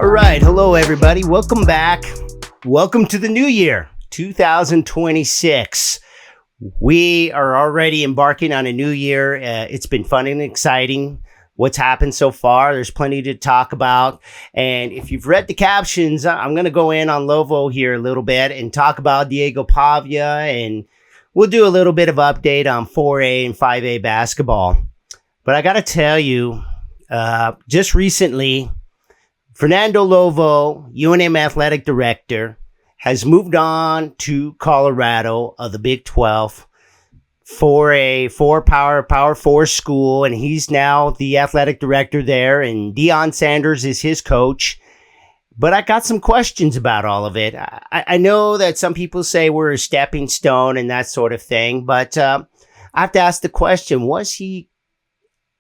All right. Hello, everybody. Welcome back. Welcome to the new year, 2026. We are already embarking on a new year. It's been fun and exciting. What's happened so far? There's plenty to talk about. And if you've read the captions, I'm going to go in on Lovo here a little bit and talk about Diego Pavia. And we'll do a little bit of update on 4A and 5A basketball. But I got to tell you, just recently, Fernando Lovo, UNM athletic director, has moved on to Colorado of the Big 12 for a Power 4 school, and he's now the athletic director there, and Deion Sanders is his coach. But I got some questions about all of it. I know that some people say we're a stepping stone and that sort of thing, but I have to ask the question, was he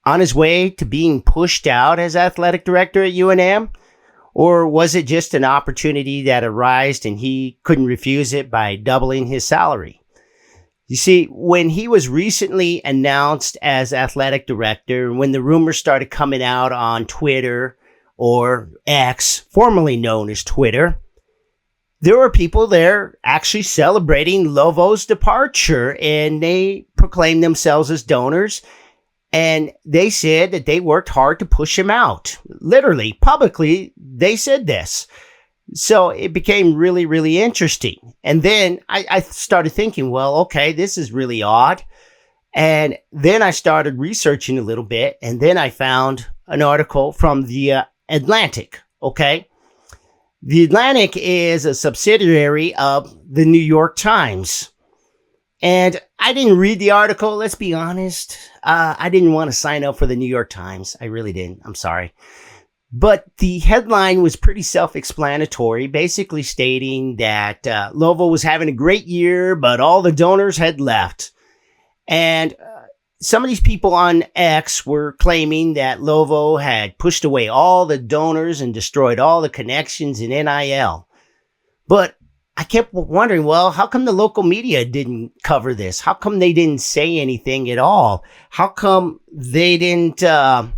on his way to being pushed out as athletic director at UNM? Or was it just an opportunity that arose and he couldn't refuse it by doubling his salary? You see, when he was recently announced as athletic director, when the rumors started coming out on Twitter or X, formerly known as Twitter, there were people there actually celebrating Lovo's departure, and they proclaimed themselves as donors. And they said that they worked hard to push him out. Literally, publicly, they said this. So it became really, really interesting. And then I started thinking, well, okay, this is really odd. And then I started researching a little bit. And then I found an article from the Atlantic, okay? The Atlantic is a subsidiary of the New York Times. And I didn't read the article, let's be honest. I didn't want to sign up for the New York Times. I really didn't. I'm sorry. But the headline was pretty self-explanatory, basically stating that Lovo was having a great year, but all the donors had left. And some of these people on X were claiming that Lovo had pushed away all the donors and destroyed all the connections in NIL. But I kept wondering, well, how come the local media didn't cover this? How come they didn't say anything at all? How come they didn't, have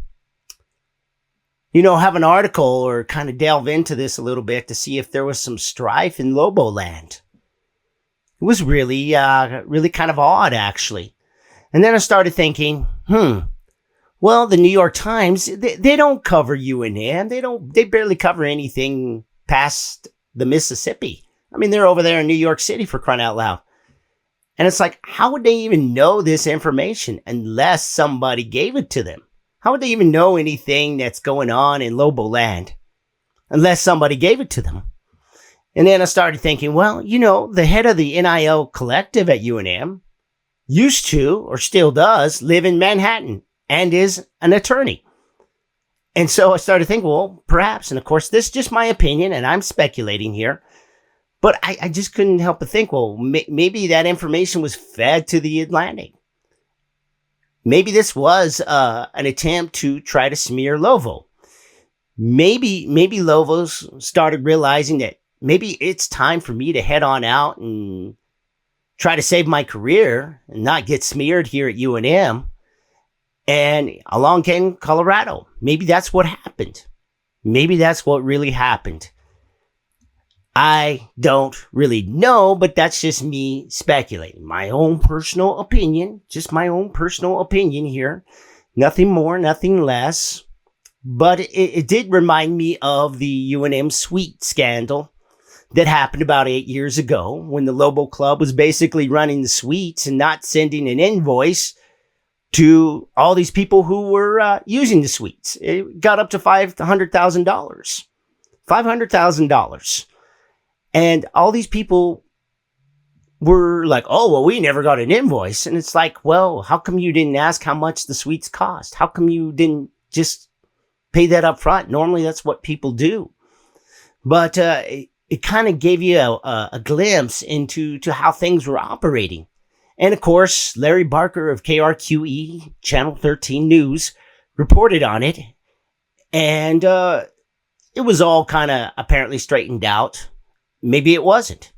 an article or kind of delve into this a little bit to see if there was some strife in Lobo land? It was really kind of odd, actually. And then I started thinking, well, the New York Times, they don't cover UNM. They barely cover anything past the Mississippi. I mean, they're over there in New York City, for crying out loud. And it's like, how would they even know this information unless somebody gave it to them? How would they even know anything that's going on in Lobo land unless somebody gave it to them? And then I started thinking, well, the head of the NIL collective at UNM used to, or still does, live in Manhattan and is an attorney. And so I started thinking, well, perhaps, and of course, this is just my opinion, and I'm speculating here, but I just couldn't help but think, well, maybe that information was fed to the Atlantic. Maybe this was an attempt to try to smear Lovo. Maybe Lovo's started realizing that maybe it's time for me to head on out and try to save my career and not get smeared here at UNM. And along came Colorado. Maybe that's what happened. Maybe that's what really happened. I don't really know, but that's just me speculating. My own personal opinion, just my own personal opinion here. Nothing more, nothing less. But it did remind me of the UNM suite scandal that happened about 8 years ago when the Lobo Club was basically running the suites and not sending an invoice to all these people who were using the suites. It got up to $500,000. $500,000. And all these people were like, oh, well, we never got an invoice. And it's like, well, how come you didn't ask how much the suites cost? How come you didn't just pay that up front? Normally, that's what people do. But it kind of gave you a glimpse into how things were operating. And of course, Larry Barker of KRQE, Channel 13 News, reported on it. And it was all kind of apparently straightened out. Maybe it wasn't.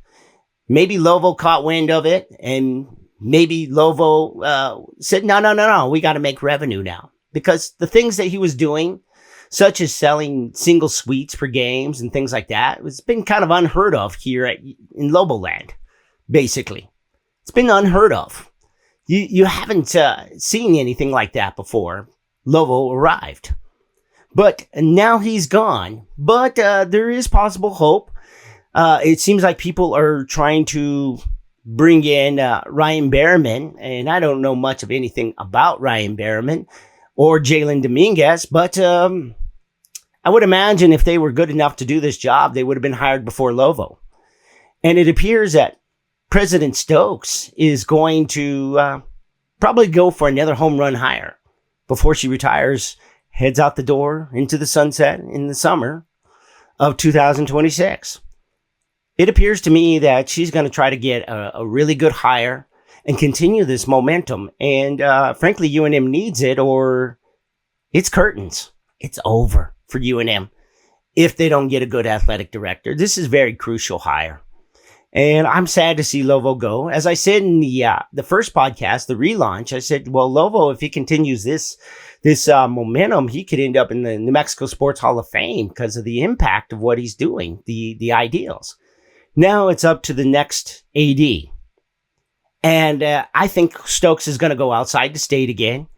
Maybe Lovo caught wind of it, and maybe Lovo said, no, we got to make revenue now. Because the things that he was doing, such as selling single suites for games and things like that. It's been kind of unheard of here in Lobo Land, basically. It's been unheard of. You haven't seen anything like that before Lovo arrived. But now he's gone. But there is possible hope. It seems like people are trying to bring in Ryan Berriman, and I don't know much of anything about Ryan Berriman or Jalen Dominguez, but I would imagine if they were good enough to do this job, they would have been hired before Lovo. And it appears that President Stokes is going to probably go for another home run hire before she retires, heads out the door into the sunset in the summer of 2026. It appears to me that she's going to try to get a really good hire and continue this momentum. And frankly, UNM needs it, or it's curtains. It's over for UNM if they don't get a good athletic director. This is a very crucial hire. And I'm sad to see Lovo go. As I said in the first podcast, the relaunch, I said, well, Lovo, if he continues this momentum, he could end up in the New Mexico Sports Hall of Fame because of the impact of what he's doing, the ideals. Now it's up to the next AD. And I think Stokes is going to go outside the state again.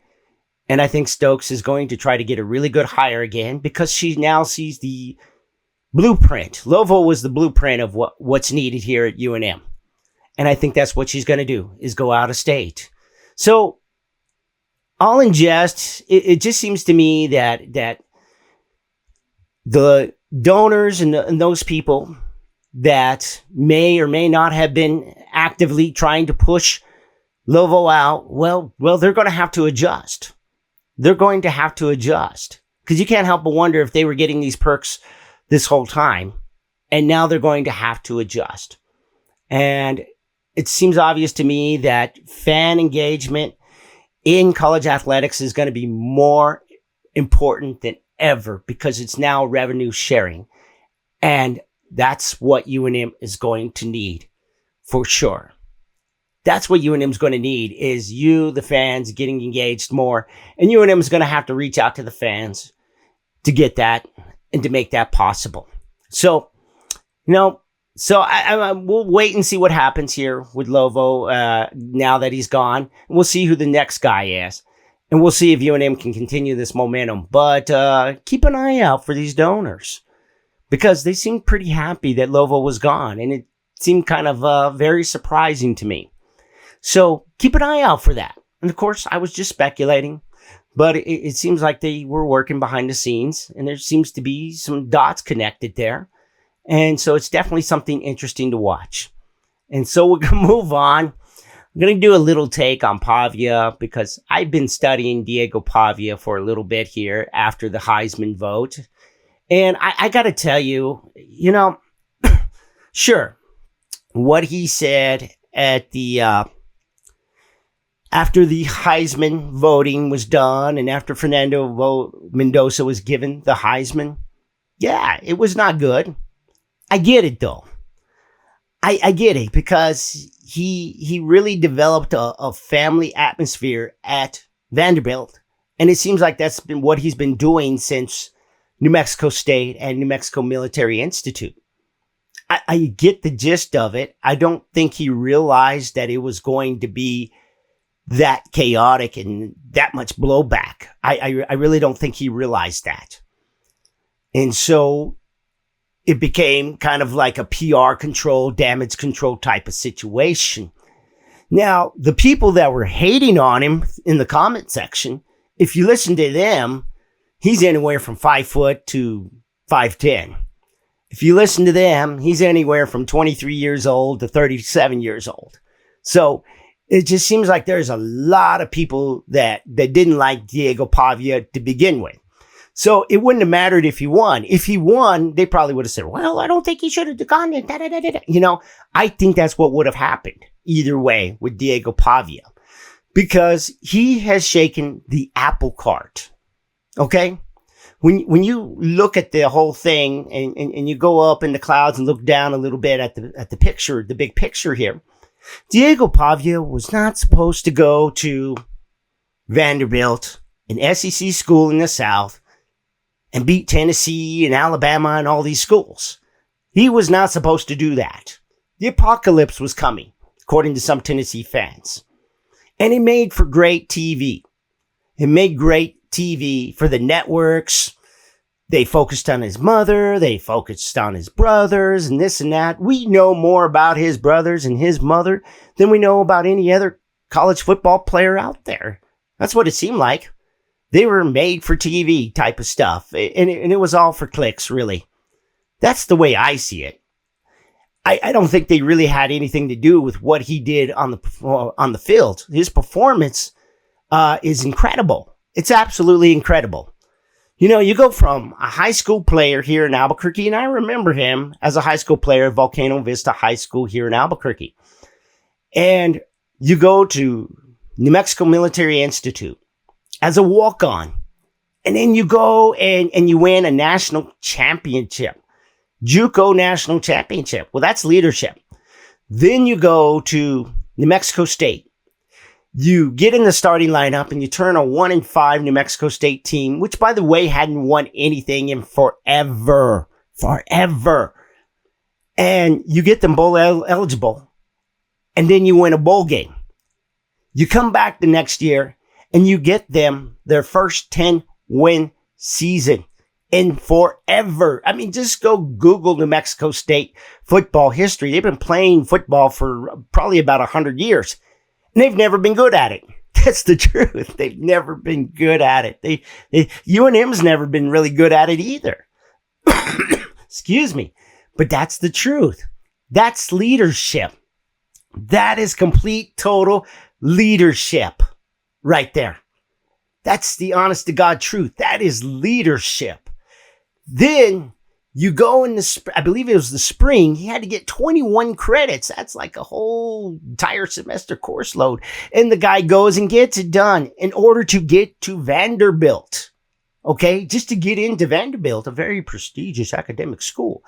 And I think Stokes is going to try to get a really good hire again because she now sees the blueprint. Lovo was the blueprint of what's needed here at UNM. And I think that's what she's going to do, is go out of state. So, all in jest, it just seems to me that the donors and those people that may or may not have been actively trying to push Lovo out, well, they're going to have to adjust. They're going to have to adjust. Because you can't help but wonder if they were getting these perks this whole time, and now they're going to have to adjust. And it seems obvious to me that fan engagement in college athletics is going to be more important than ever because it's now revenue sharing. And that's what UNM is going to need for sure. That's what UNM is going to need, is you, the fans, getting engaged more. And UNM is going to have to reach out to the fans to get that and to make that possible. So, we'll wait and see what happens here with Lovo now that he's gone. We'll see who the next guy is. And we'll see if UNM can continue this momentum. But keep an eye out for these donors because they seemed pretty happy that Lovo was gone. And it seemed kind of very surprising to me. So keep an eye out for that. And of course, I was just speculating. But it seems like they were working behind the scenes, and there seems to be some dots connected there. And so it's definitely something interesting to watch. And so we're going to move on. I'm going to do a little take on Pavia because I've been studying Diego Pavia for a little bit here after the Heisman vote. And I got to tell you, sure, what he said at the after the Heisman voting was done and after Fernando Mendoza was given the Heisman, yeah, it was not good. I get it, though. I get it because he really developed a family atmosphere at Vanderbilt. And it seems like that's been what he's been doing since New Mexico State and New Mexico Military Institute. I get the gist of it. I don't think he realized that it was going to be that chaotic and that much blowback. I really don't think he realized that. And so it became kind of like a PR control, damage control type of situation. Now, the people that were hating on him in the comment section, if you listen to them, he's anywhere from 5 foot to 5'10". If you listen to them, he's anywhere from 23 years old to 37 years old. So it just seems like there's a lot of people that didn't like Diego Pavia to begin with. So it wouldn't have mattered if he won. If he won, they probably would have said, well, I don't think he should have gone there. I think that's what would have happened either way with Diego Pavia because he has shaken the apple cart. Okay? When you look at the whole thing and you go up in the clouds and look down a little bit at the picture, the big picture here, Diego Pavia was not supposed to go to Vanderbilt, an SEC school in the South, and beat Tennessee and Alabama and all these schools. He was not supposed to do that. The apocalypse was coming, according to some Tennessee fans. And it made for great TV. It made great TV for the networks. They focused on his mother. They focused on his brothers and this and that. We know more about his brothers and his mother than we know about any other college football player out there. That's what it seemed like. They were made for TV type of stuff. And it was all for clicks, really. That's the way I see it. I don't think they really had anything to do with what he did on the field. His performance is incredible. It's absolutely incredible. You know, you go from a high school player here in Albuquerque, and I remember him as a high school player at Volcano Vista High School here in Albuquerque. And you go to New Mexico Military Institute as a walk-on. And then you go and you win a national championship. JUCO national championship. Well, that's leadership. Then you go to New Mexico State. You get in the starting lineup and you turn a 1-5 New Mexico State team, which, by the way, hadn't won anything in forever. And you get them bowl eligible. And then you win a bowl game. You come back the next year and you get them their first 10-win season in forever. I mean, just go Google New Mexico State football history. They've been playing football for probably about 100 years. And they've never been good at it. That's the truth. They've never been good at it. UNM's never been really good at it either. Excuse me. But that's the truth. That's leadership. That is complete, total leadership right there. That's the honest to God truth. That is leadership. Then you go in I believe it was the spring, he had to get 21 credits. That's like a whole entire semester course load. And the guy goes and gets it done in order to get to Vanderbilt. Okay, just to get into Vanderbilt, a very prestigious academic school.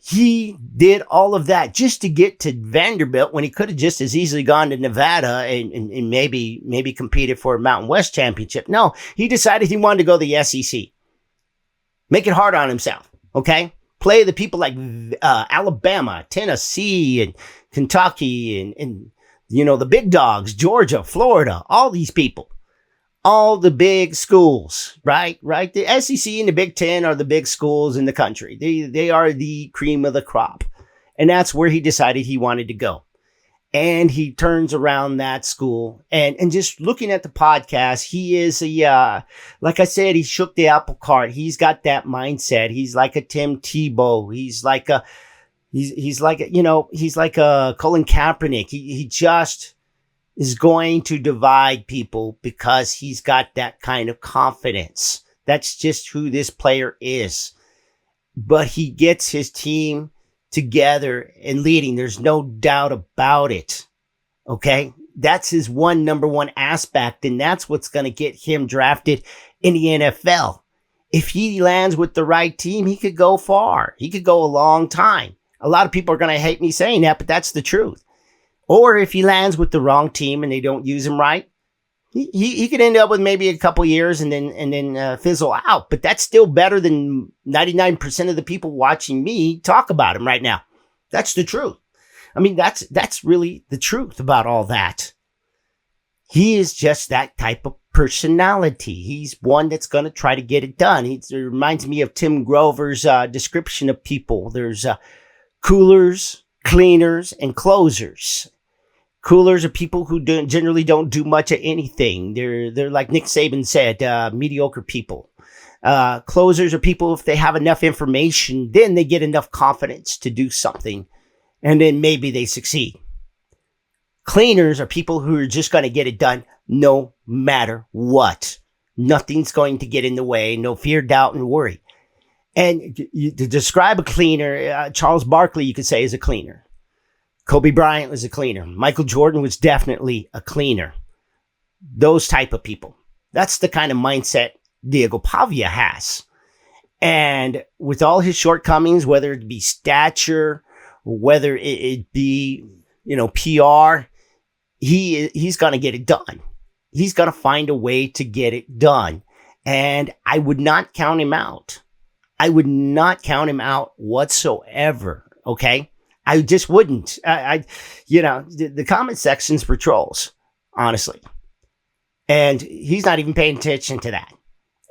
He did all of that just to get to Vanderbilt when he could have just as easily gone to Nevada and maybe competed for a Mountain West championship. No, he decided he wanted to go to the SEC. Make it hard on himself. Okay? Play the people like Alabama, Tennessee, and Kentucky, and you know, the big dogs, Georgia, Florida, all these people. All the big schools, right? The SEC and the Big Ten are the big schools in the country. They are the cream of the crop. And that's where he decided he wanted to go. And he turns around that school. And just looking at the podcast, he is like I said, he shook the apple cart. He's got that mindset. He's like a Tim Tebow. He's like a Colin Kaepernick. He just is going to divide people because he's got that kind of confidence. That's just who this player is. But he gets his team together and leading. There's no doubt about it. Okay? That's his number one aspect, and that's what's going to get him drafted in the NFL. If he lands with the right team, he could go far. He could go a long time. A lot of people are going to hate me saying that, but that's the truth. Or if he lands with the wrong team and they don't use him right, he could end up with maybe a couple years and then fizzle out. But that's still better than 99% of the people watching me talk about him right now. That's the truth. I mean, that's really the truth about all that. He is just that type of personality. He's one that's going to try to get it done. It reminds me of Tim Grover's description of people. There's coolers, cleaners, and closers. Coolers are people who generally don't do much of anything. They're like Nick Saban said, mediocre people. Closers are people, if they have enough information, then they get enough confidence to do something, and then maybe they succeed. Cleaners are people who are just going to get it done no matter what. Nothing's going to get in the way. No fear, doubt, and worry. And to describe a cleaner, Charles Barkley, you could say, is a cleaner. Kobe Bryant was a cleaner. Michael Jordan was definitely a cleaner. Those type of people. That's the kind of mindset Diego Pavia has. And with all his shortcomings, whether it be stature, or whether it be, PR, he's going to get it done. He's going to find a way to get it done. And I would not count him out. I would not count him out whatsoever. Okay. I just wouldn't. The comment section's for trolls, honestly. And he's not even paying attention to that.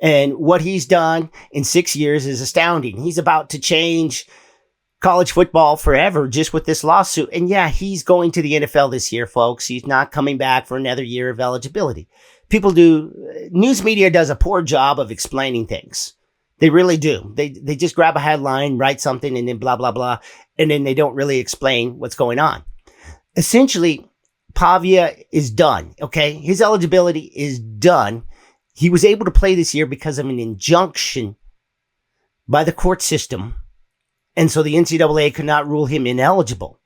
And what he's done in 6 years is astounding. He's about to change college football forever just with this lawsuit. And yeah, he's going to the NFL this year, folks. He's not coming back for another year of eligibility. News media does a poor job of explaining things. They really do. They just grab a headline, write something, and then blah, blah, blah. And then they don't really explain what's going on. Essentially, Pavia is done. Okay. His eligibility is done. He was able to play this year because of an injunction by the court system. And so the NCAA could not rule him ineligible.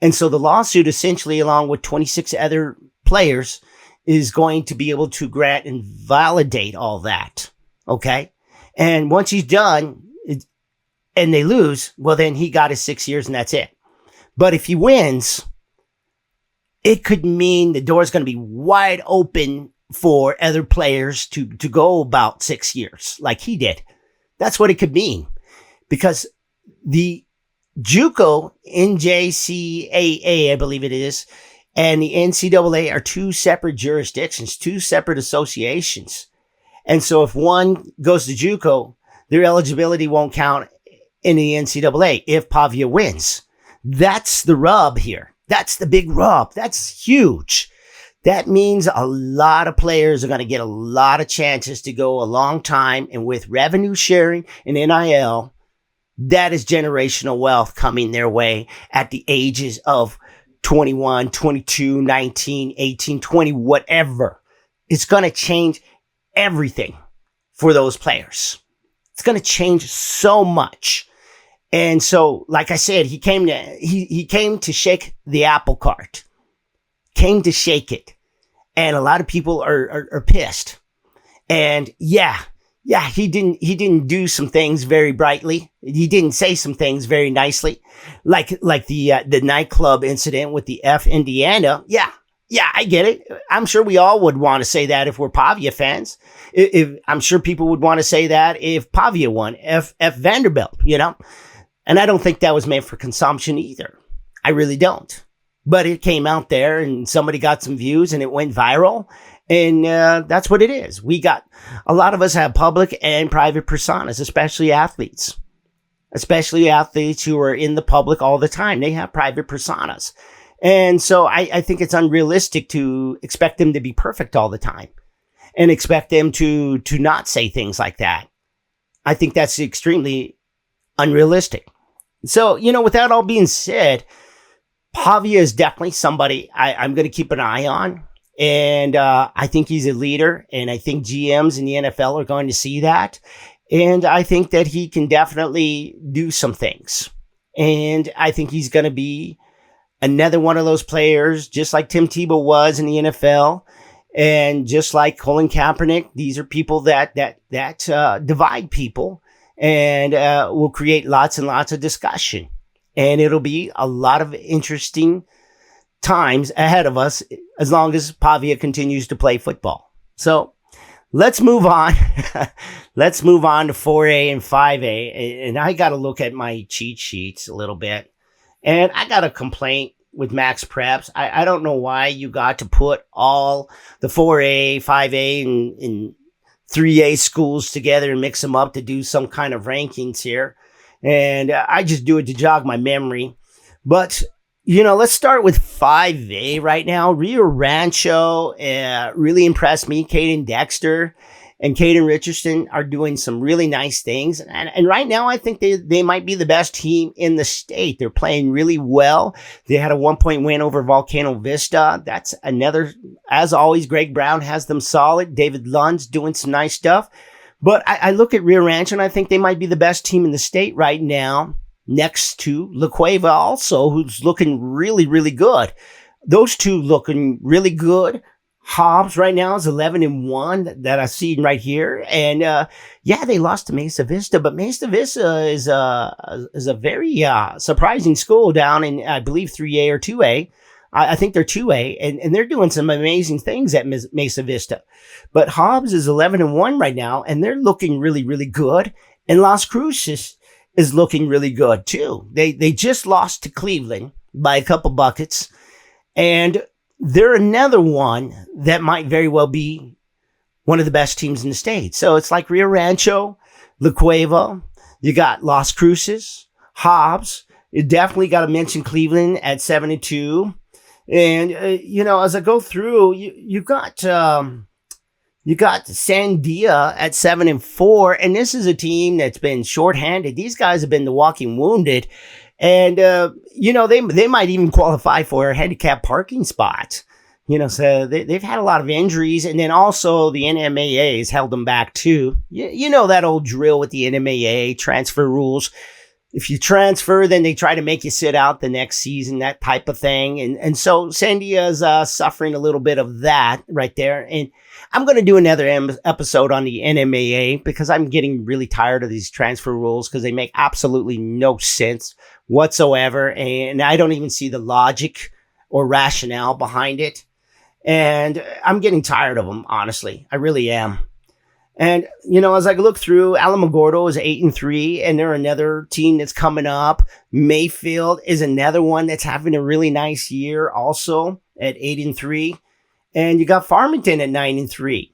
And so the lawsuit, essentially, along with 26 other players, is going to be able to grant and validate all that. Okay. And once he's done and they lose, well, then he got his 6 years and that's it. But if he wins, it could mean the door is going to be wide open for other players to go about 6 years like he did. That's what it could mean, because the JUCO, NJCAA, I believe it is, and the NCAA are two separate jurisdictions, two separate associations. And so if one goes to JUCO, their eligibility won't count in the NCAA if Pavia wins. That's the rub here. That's the big rub. That's huge. That means a lot of players are going to get a lot of chances to go a long time. And with revenue sharing and NIL, that is generational wealth coming their way at the ages of 21, 22, 19, 18, 20, whatever. It's going to change everything for those players. It's going to change so much. And so, like I said, he came to shake the apple cart, came to shake it. And a lot of people are pissed. And yeah, he didn't do some things very brightly. He didn't say some things very nicely, like the nightclub incident with the F Indiana. Yeah, I get it. I'm sure we all would want to say that if we're Pavia fans. I'm sure people would want to say that if Pavia won, F Vanderbilt, And I don't think that was meant for consumption either. I really don't. But it came out there and somebody got some views and it went viral. And that's what it is. A lot of us have public and private personas, especially athletes who are in the public all the time. They have private personas. And so I think it's unrealistic to expect them to be perfect all the time and expect them to not say things like that. I think that's extremely unrealistic. So, with that all being said, Pavia is definitely somebody I'm going to keep an eye on. And I think he's a leader. And I think GMs in the NFL are going to see that. And I think that he can definitely do some things. And I think he's going to be another one of those players, just like Tim Tebow was in the NFL. And just like Colin Kaepernick, these are people that divide people and will create lots and lots of discussion. And it'll be a lot of interesting times ahead of us as long as Pavia continues to play football. So let's move on. Let's move on to 4A and 5A. And I got to look at my cheat sheets a little bit. And I got a complaint with Max Preps. I don't know why you got to put all the 4A, 5A, and 3A schools together and mix them up to do some kind of rankings here. And I just do it to jog my memory. But, let's start with 5A right now. Rio Rancho really impressed me. Caden Dexter and Caden Richardson are doing some really nice things. And right now, I think they might be the best team in the state. They're playing really well. They had a 1-point win over Volcano Vista. That's another, as always, Greg Brown has them solid. David Lund's doing some nice stuff. But I look at Rio Rancho and I think they might be the best team in the state right now, next to La Cueva also, who's looking really, really good. Those two looking really good. Hobbs right now is 11-1 that I see right here. And, they lost to Mesa Vista, but Mesa Vista is a very, surprising school down in, I believe, 3A or 2A. I think they're 2A, and they're doing some amazing things at Mesa Vista. But Hobbs is 11-1 right now, and they're looking really, really good. And Las Cruces is looking really good too. They just lost to Cleveland by a couple buckets, and they're another one that might very well be one of the best teams in the state. So it's like Rio Rancho, La Cueva. You got Las Cruces, Hobbs. You definitely got to mention Cleveland at 7-2. And, as I go through, you got Sandia at 7-4. And this is a team that's been shorthanded. These guys have been the walking wounded. And, they might even qualify for a handicap parking spot. So they've had a lot of injuries. And then also the NMAA has held them back too. You know that old drill with the NMAA transfer rules. If you transfer, then they try to make you sit out the next season, that type of thing. And so Sandia's suffering a little bit of that right there. And I'm going to do another episode on the NMAA because I'm getting really tired of these transfer rules because they make absolutely no sense whatsoever. And I don't even see the logic or rationale behind it. And I'm getting tired of them, honestly. I really am. And, as I look through, Alamogordo is 8-3, and they're another team that's coming up. Mayfield is another one that's having a really nice year also at 8-3. And you got Farmington at 9-3.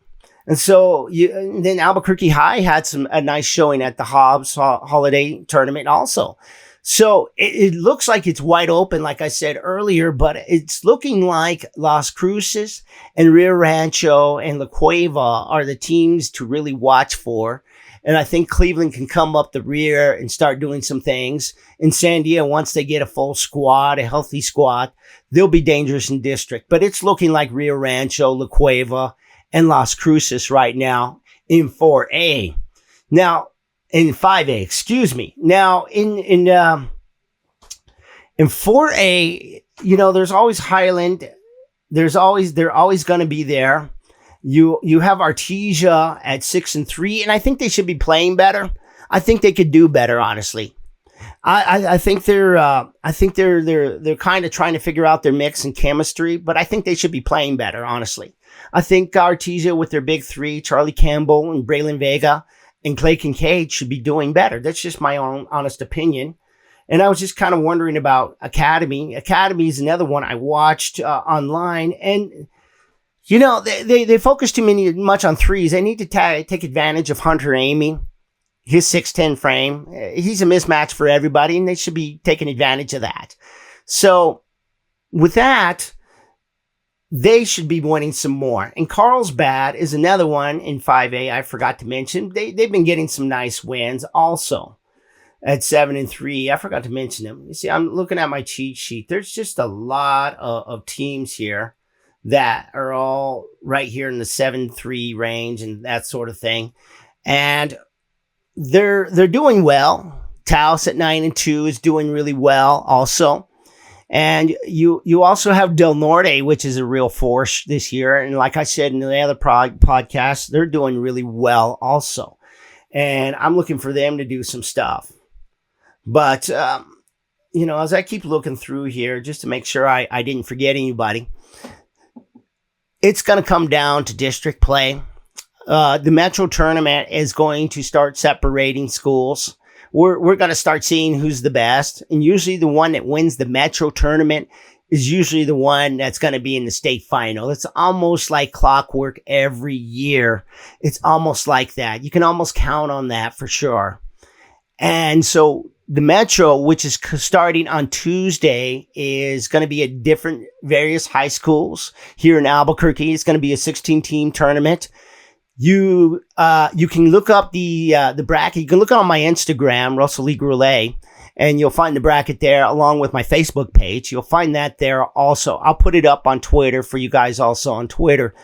And so then Albuquerque High had a nice showing at the Hobbs Holiday Tournament also. So it looks like it's wide open, like I said earlier, but it's looking like Las Cruces and Rio Rancho and La Cueva are the teams to really watch for. And I think Cleveland can come up the rear and start doing some things. And Sandia, once they get a full squad, a healthy squad, they'll be dangerous in district. But it's looking like Rio Rancho, La Cueva, and Las Cruces right now in 4A. Now, in 5A, excuse me. Now, in 4A, there's always Highland. They're always going to be there. You have Artesia at 6-3, and I think they should be playing better. I think they could do better, honestly. I think they're kind of trying to figure out their mix and chemistry, but I think they should be playing better, honestly. I think Artesia with their big three, Charlie Campbell and Braylon Vega, and Clay Kincaid should be doing better. That's just my own honest opinion. And I was just kind of wondering about Academy. Academy is another one I watched online. And, they focus too much on threes. They need to take advantage of Hunter Amy, his 6'10 frame. He's a mismatch for everybody, and they should be taking advantage of that. So with that, they should be winning some more. And Carlsbad is another one in 5A I forgot to mention. They've been getting some nice wins also at 7-3. I forgot to mention them. You see, I'm looking at my cheat sheet. There's just a lot of teams here that are all right here in the 7-3 range and that sort of thing. And they're doing well. Taos at 9-2 is doing really well also. And you also have Del Norte, which is a real force this year. And like I said in the other podcast, they're doing really well also. And I'm looking for them to do some stuff. But, as I keep looking through here, just to make sure I didn't forget anybody, it's going to come down to district play. The Metro tournament is going to start separating schools. We're going to start seeing who's the best. And usually the one that wins the Metro tournament is usually the one that's going to be in the state final. It's almost like clockwork every year. It's almost like that. You can almost count on that for sure. And so the Metro, which is starting on Tuesday, is going to be at different various high schools here in Albuquerque. It's going to be a 16-team tournament. You can look up the bracket. You can look on my Instagram, Russell Lee Groulet, and you'll find the bracket there along with my Facebook page. You'll find that there also. I'll put it up on Twitter for you guys also on Twitter.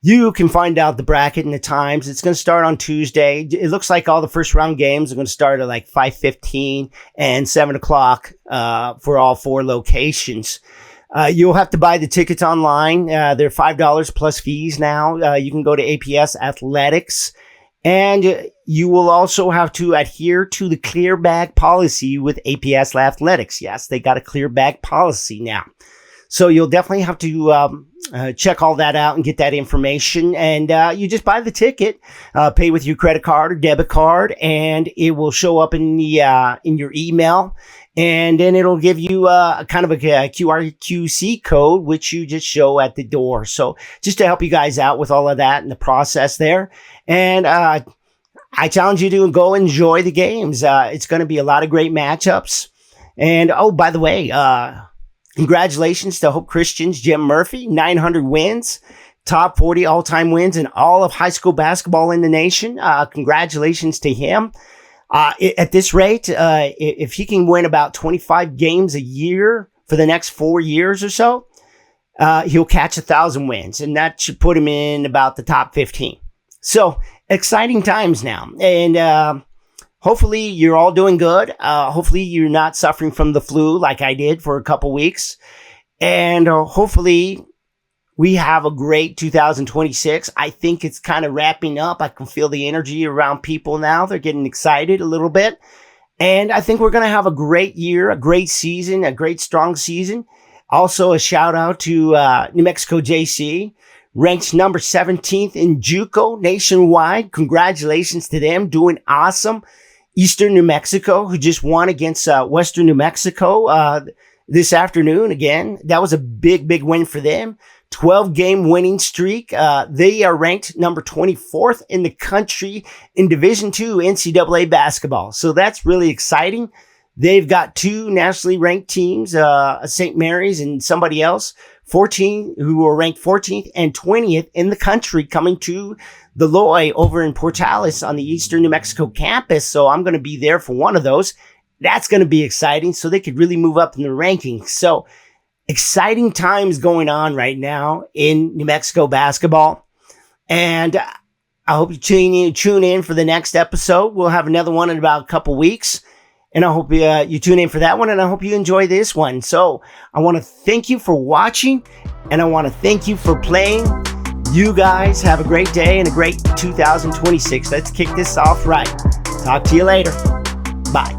You can find out the bracket and the times. It's going to start on Tuesday. It looks like all the first round games are going to start at like 5:15 and 7 o'clock for all four locations. You'll have to buy the tickets online. They're $5 plus fees now. You can go to APS Athletics, and you will also have to adhere to the clear bag policy with APS Athletics. Yes, they got a clear bag policy now. So you'll definitely have to check all that out and get that information. And you just buy the ticket, pay with your credit card or debit card, and it will show up in your email. And then it'll give you kind of a QRQC code, which you just show at the door. So just to help you guys out with all of that and the process there. And I challenge you to go enjoy the games. It's going to be a lot of great matchups. And oh, by the way, congratulations to Hope Christian's Jim Murphy, 900 wins, top 40 all-time wins in all of high school basketball in the nation. Congratulations to him. At this rate, if he can win about 25 games a year for the next 4 years or so, he'll catch 1,000 wins, and that should put him in about the top 15. So exciting times now. And hopefully you're all doing good. Hopefully you're not suffering from the flu like I did for a couple weeks. And hopefully we have a great 2026. I think it's kind of wrapping up. I can feel the energy around people now. They're getting excited a little bit. And I think we're going to have a great year, a great season, a great strong season. Also a shout out to New Mexico JC, ranked number 17th in JUCO nationwide. Congratulations to them, doing awesome. Eastern New Mexico, who just won against Western New Mexico this afternoon. Again, that was a big, big win for them. 12-game winning streak. They are ranked number 24th in the country in Division II NCAA basketball. So that's really exciting. They've got two nationally ranked teams, St. Mary's and somebody else, 14, who are ranked 14th and 20th in the country, coming to the Loy over in Portales on the Eastern New Mexico campus. So I'm going to be there for one of those. That's going to be exciting. So they could really move up in the rankings. So exciting times going on right now in New Mexico basketball. And I hope you tune in for the next episode. We'll have another one in about a couple weeks. And I hope you tune in for that one. And I hope you enjoy this one. So I want to thank you for watching. And I want to thank you for playing. You guys have a great day and a great 2026. Let's kick this off right. Talk to you later. Bye.